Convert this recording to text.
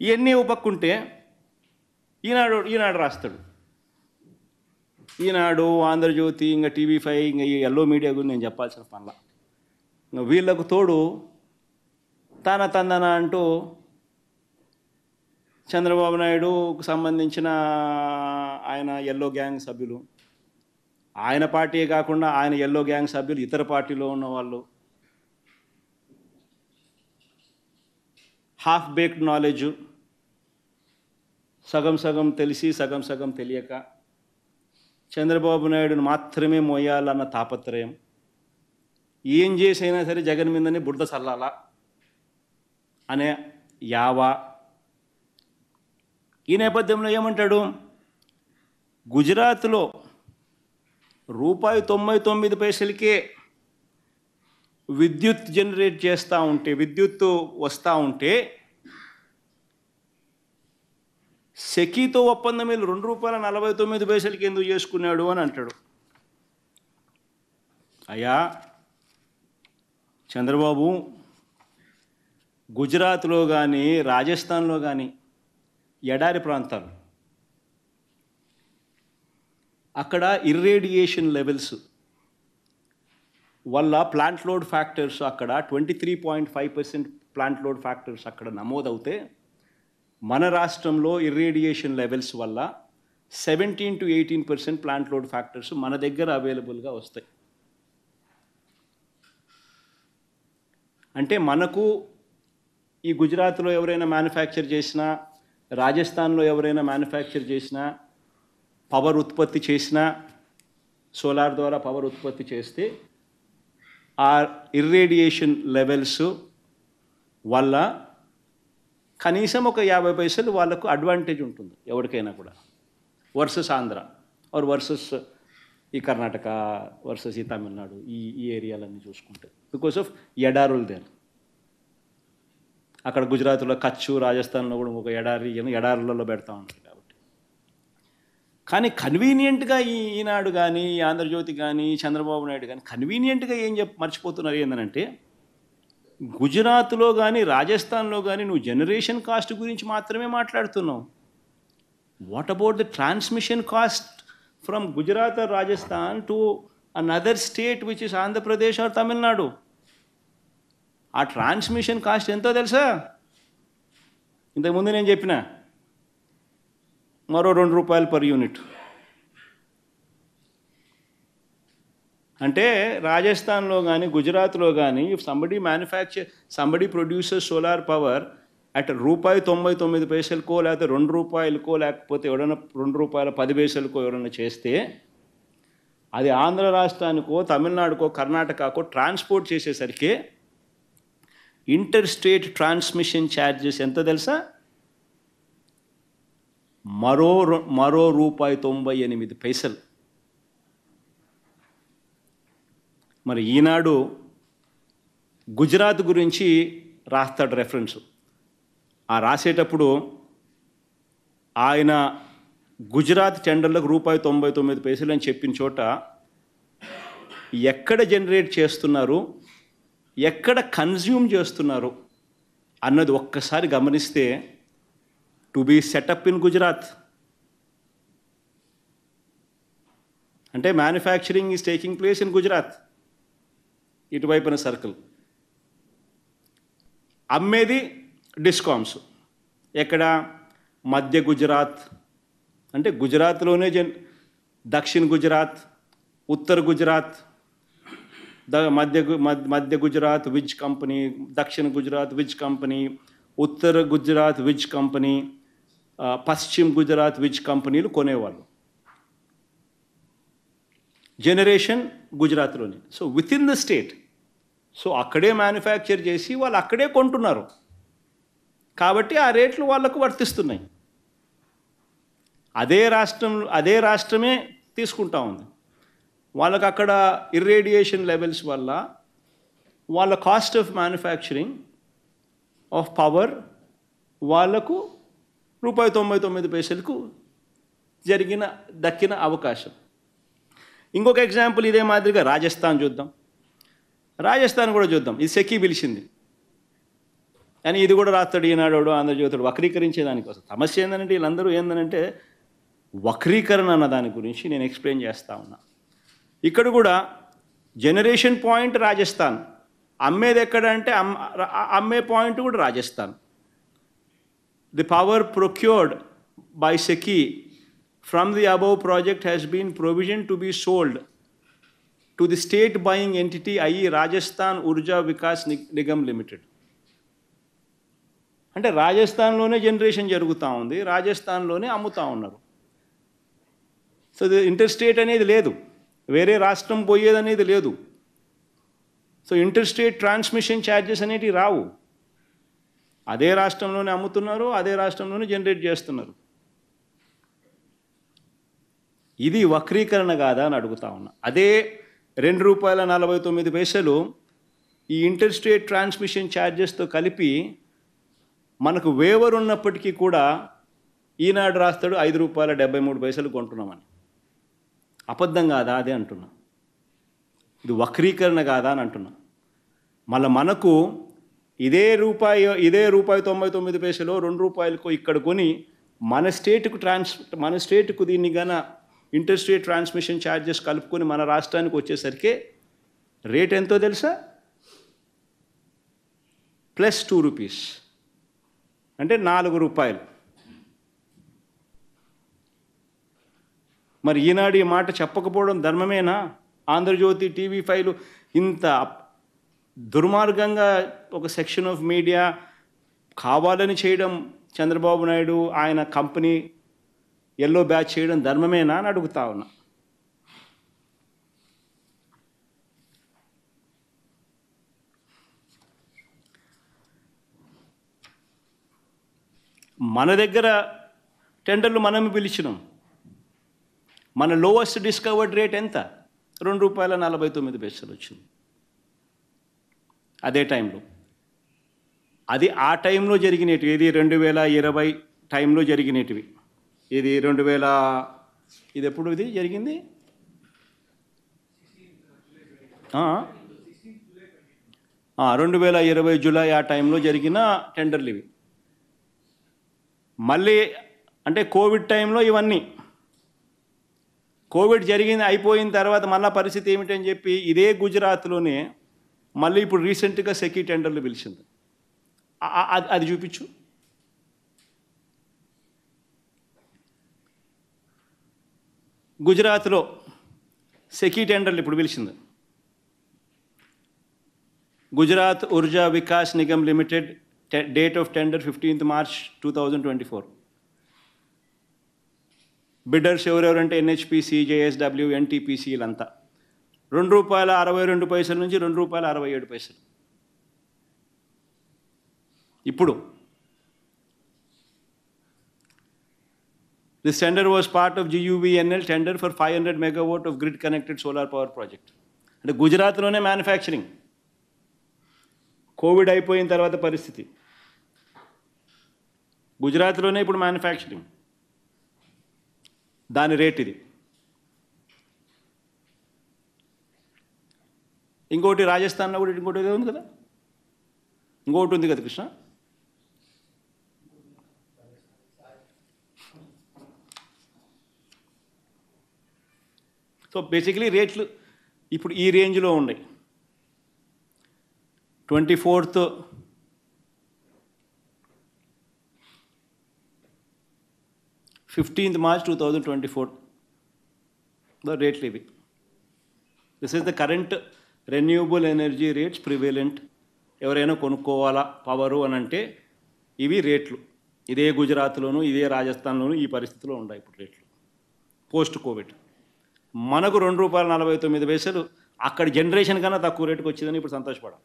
ఇవన్నీ ఉపక్కుంటే ఈనాడు రాస్తాడు. ఈనాడు, ఆంధ్రజ్యోతి, ఇంకా TV5, ఇంకా ఈ ఎల్లో మీడియా గురించి నేను చెప్పాల్సిన పనుల. ఇంకా వీళ్ళకు తోడు తందన అంటూ చంద్రబాబు నాయుడుకు సంబంధించిన ఆయన ఎల్లో గ్యాంగ్ సభ్యులు, ఆయన పార్టీయే కాకుండా ఆయన ఎల్లో గ్యాంగ్ సభ్యులు ఇతర పార్టీలో ఉన్న వాళ్ళు, హాఫ్ బేక్డ్ నాలెడ్జ్, సగం సగం తెలిసి సగం సగం తెలియక చంద్రబాబు నాయుడును మాత్రమే మోయాలన్న తాపత్రయం, ఏం చేసైనా సరే జగన్ మీదనే బురద చల్లాలా అనే యావా. ఈ నేపథ్యంలో ఏమంటాడు, గుజరాత్లో ₹99 విద్యుత్ జనరేట్ చేస్తూ ఉంటే, విద్యుత్తు వస్తూ ఉంటే సెకీతో ఒప్పందం వీళ్ళు ₹2.49 ఎందుకు చేసుకున్నాడు అని అంటాడు. అయ్యా చంద్రబాబు, గుజరాత్లో కానీ రాజస్థాన్లో కానీ ఎడారి ప్రాంతాలు, అక్కడ ఇర్రేడియేషన్ లెవెల్స్ వల్ల ప్లాంట్ లోడ్ ఫ్యాక్టర్స్ అక్కడ 23.5% ప్లాంట్ లోడ్ ఫ్యాక్టర్స్ అక్కడ నమోదవుతే, మన రాష్ట్రంలో ఇర్రేడియేషన్ లెవెల్స్ వల్ల 17 to 18% ప్లాంట్ లోడ్ ఫ్యాక్టర్స్ మన దగ్గర అవైలబుల్గా వస్తాయి. అంటే మనకు ఈ గుజరాత్లో ఎవరైనా మ్యానుఫ్యాక్చర్ చేసినా, రాజస్థాన్లో ఎవరైనా మ్యానుఫ్యాక్చర్ చేసినా, పవర్ ఉత్పత్తి చేసినా, సోలార్ ద్వారా పవర్ ఉత్పత్తి చేస్తే ఆ ఇర్రేడియేషన్ లెవెల్స్ వల్ల కనీసం ఒక 50 పైసలు వాళ్ళకు అడ్వాంటేజ్ ఉంటుంది ఎవరికైనా కూడా, వర్సెస్ ఆంధ్ర ఆర్ వర్సెస్ ఈ కర్ణాటక, వర్సెస్ ఈ తమిళనాడు, ఈ ఏరియాలన్నీ చూసుకుంటే, బికాస్ ఆఫ్ ఎడారులు దేర్. అక్కడ గుజరాత్లో కచ్చు, రాజస్థాన్లో కూడా ఒక ఎడారులలో పెడతా ఉంటారు కాబట్టి. కానీ కన్వీనియంట్గా ఈనాడు కానీ, ఆంధ్రజ్యోతి కానీ, చంద్రబాబు నాయుడు కానీ కన్వీనియంట్గా ఏం మర్చిపోతున్నారు ఏంటంటే, గుజరాత్లో కానీ రాజస్థాన్లో కానీ నువ్వు జనరేషన్ కాస్ట్ గురించి మాత్రమే మాట్లాడుతున్నావు. What about the transmission cost from Gujarat or Rajasthan to another state which is Andhra Pradesh or Tamil Nadu? ఆ ట్రాన్స్మిషన్ కాస్ట్ ఎంతో తెలుసా? ఇంతకుముందు నేను చెప్పిన మరో ₹2 per యూనిట్. అంటే రాజస్థాన్లో కానీ గుజరాత్లో కానీ somebody producer solar power at ₹99 లేకపోతే ₹2 లేకపోతే ఎవడన్నా ₹2.10 ఎవడన్నా చేస్తే, అది ఆంధ్ర రాష్ట్రానికో తమిళనాడుకో కర్ణాటకకో ట్రాన్స్పోర్ట్ చేసేసరికి ఇంటర్ స్టేట్ ట్రాన్స్మిషన్ ఛార్జెస్ ఎంత తెలుసా? మరో ₹1.98. మరి ఈనాడు గుజరాత్ గురించి రాస్తాడు రెఫరెన్స్. ఆ రాసేటప్పుడు ఆయన గుజరాత్ టెండర్లకు ₹99 అని చెప్పిన చోట ఎక్కడ జనరేట్ చేస్తున్నారు, ఎక్కడ కన్జ్యూమ్ చేస్తున్నారు అన్నది ఒక్కసారి గమనిస్తే, to be setup in Gujarat అంటే manufacturing is taking place in Gujarat, ఇటువైపున సర్కిల్. అమ్మేది డిస్కామ్స్ ఎక్కడ? మధ్య గుజరాత్, అంటే గుజరాత్లోనే దక్షిణ గుజరాత్, ఉత్తర గుజరాత్, మధ్య గుజరాత్ విజ్ కంపెనీ, దక్షిణ గుజరాత్ విజ్ కంపెనీ, ఉత్తర గుజరాత్ విజ్ కంపెనీ, పశ్చిమ గుజరాత్ విజ్ కంపెనీలు కొనేవాళ్ళు. జనరేషన్ గుజరాత్లోనే. So within the state, so అక్కడే మ్యానుఫ్యాక్చర్ చేసి వాళ్ళు అక్కడే కొంటున్నారు కాబట్టి ఆ రేట్లు వాళ్ళకు వర్తిస్తున్నాయి. అదే రాష్ట్రమే తీసుకుంటా ఉంది. వాళ్ళకు అక్కడ ఇర్రేడియేషన్ లెవెల్స్ వల్ల వాళ్ళ cost of manufacturing of power వాళ్ళకు ₹99 దక్కిన అవకాశం. ఇంకొక ఎగ్జాంపుల్ ఇదే మాదిరిగా రాజస్థాన్ చూద్దాం. రాజస్థాన్ కూడా చూద్దాం. ఇది సెకీ పిలిచింది. అని ఇది కూడా రాస్తాడు ఈనాడు ఆంధ్రజ్యోతుడు వక్రీకరించేదానికోసం. సమస్య ఏంటంటే వీళ్ళందరూ ఏంటంటే వక్రీకరణ అన్న దాని గురించి నేను ఎక్స్ప్లెయిన్ చేస్తా ఉన్నా. ఇక్కడ కూడా జనరేషన్ పాయింట్ రాజస్థాన్, అమ్మేది ఎక్కడ అంటే అమ్మే పాయింట్ కూడా Rajasthan. The power procured by SECI from the above project has been provision to be sold to the state buying entity ie Rajasthan Urja Vikas Nigam limited. అంటే రాజస్థాన్లోనే జనరేషన్ జరుగుతూ ఉంది, రాజస్థాన్లోనే అమ్ముతూ ఉన్నారు. సో ఇంటర్ స్టేట్ అనేది లేదు, వేరే రాష్ట్రం పోయేది అనేది లేదు. So inter state transmission charges అనేటివి రావు. అదే రాష్ట్రంలోనే అమ్ముతున్నారు, అదే రాష్ట్రంలోనే జనరేట్ చేస్తున్నారు. ఇది వక్రీకరణ కాదా అని అడుగుతా ఉన్నా. అదే ₹2.49 ఈ ఇంటర్ స్టేట్ ట్రాన్స్మిషన్ ఛార్జెస్తో కలిపి మనకు వేవర్ ఉన్నప్పటికీ కూడా ఈనాడు రాస్తాడు ₹5.73 కొంటున్నామని. అబద్ధం కాదా అదే అంటున్నా. ఇది వక్రీకరణ కాదా అని అంటున్నా. మళ్ళీ మనకు ఇదే ₹1.99 ₹2 ఇక్కడ కొని మన స్టేట్కు దీన్ని గన ఇంటర్ స్టేట్ ట్రాన్స్మిషన్ ఛార్జెస్ కలుపుకొని మన రాష్ట్రానికి వచ్చేసరికి రేట్ ఎంతో తెలుసా? +2 అంటే ₹4. మరి ఈనాడు ఈ మాట చెప్పకపోవడం ధర్మమేనా? ఆంధ్రజ్యోతి, TV5 ఇంత దుర్మార్గంగా ఒక సెక్షన్ ఆఫ్ మీడియా కావాలని చేయడం, చంద్రబాబు నాయుడు ఆయన కంపెనీ ఎల్లో బ్యాచ్ చేయడం ధర్మమేనా అని అడుగుతా ఉన్నా. మన దగ్గర టెండర్లు మనమే పిలిచినాం. మన లోవెస్ట్ డిస్కవర్డ్ రేట్ ఎంత? ₹2.49 వచ్చింది అదే టైంలో. అది ఆ టైంలో జరిగినవి. ఇది 2020 టైంలో జరిగినవి. ఇది ఇది ఎప్పుడు ఇది జరిగింది? 2020 జూలై ఆ టైంలో జరిగిన టెండర్లు ఇవి. మళ్ళీ అంటే కోవిడ్ టైంలో ఇవన్నీ. కోవిడ్ అయిపోయిన తర్వాత మళ్ళీ పరిస్థితి ఏమిటని చెప్పి ఇదే గుజరాత్లోనే మళ్ళీ ఇప్పుడు రీసెంట్గా సెకీ టెండర్లు పిలిచింది. అది చూపించు. గుజరాత్లో సెకీ టెండర్లు ఇప్పుడు పిలిచింది. Gujarat Urja Vikas Nigam limited, date of tender 15th March 2024. Bidders ఎవరెవరంటే NHPC, JSW, NTPC ఇలంతా. ₹2.62 నుంచి ₹2.67. ఇప్పుడు this tender was part of GUVNL tender for 500 MW of grid connected solar power project. అంటే గుజరాత్లోనే మ్యానుఫ్యాక్చరింగ్. కోవిడ్ అయిపోయిన తర్వాత పరిస్థితి గుజరాత్లోనే ఇప్పుడు మ్యానుఫ్యాక్చరింగ్. దాని రేట్ ఇది. ఇంకోటి రాజస్థాన్లో కూడా ఇంకోటి ఉంది కదా, ఇంకోటి ఉంది కదా కృష్ణ. సో బేసిక్లీ రేట్లు ఇప్పుడు ఈ రేంజ్లో ఉన్నాయి. 24th March 2024 రేట్లు ఇవి. This is the current renewable energy rates prevalent. ఎవరైనా కొనుక్కోవాలా పవరు అని అంటే ఇవి రేట్లు. ఇదే గుజరాత్లోను ఇదే రాజస్థాన్లోను ఈ పరిస్థితిలో ఉన్నాయి ఇప్పుడు రేట్లు పోస్ట్ కోవిడ్. మనకు ₹2.49 అక్కడ జనరేషన్ కన్నా తక్కువ రేటుకు వచ్చిందని ఇప్పుడు సంతోషపడాలి.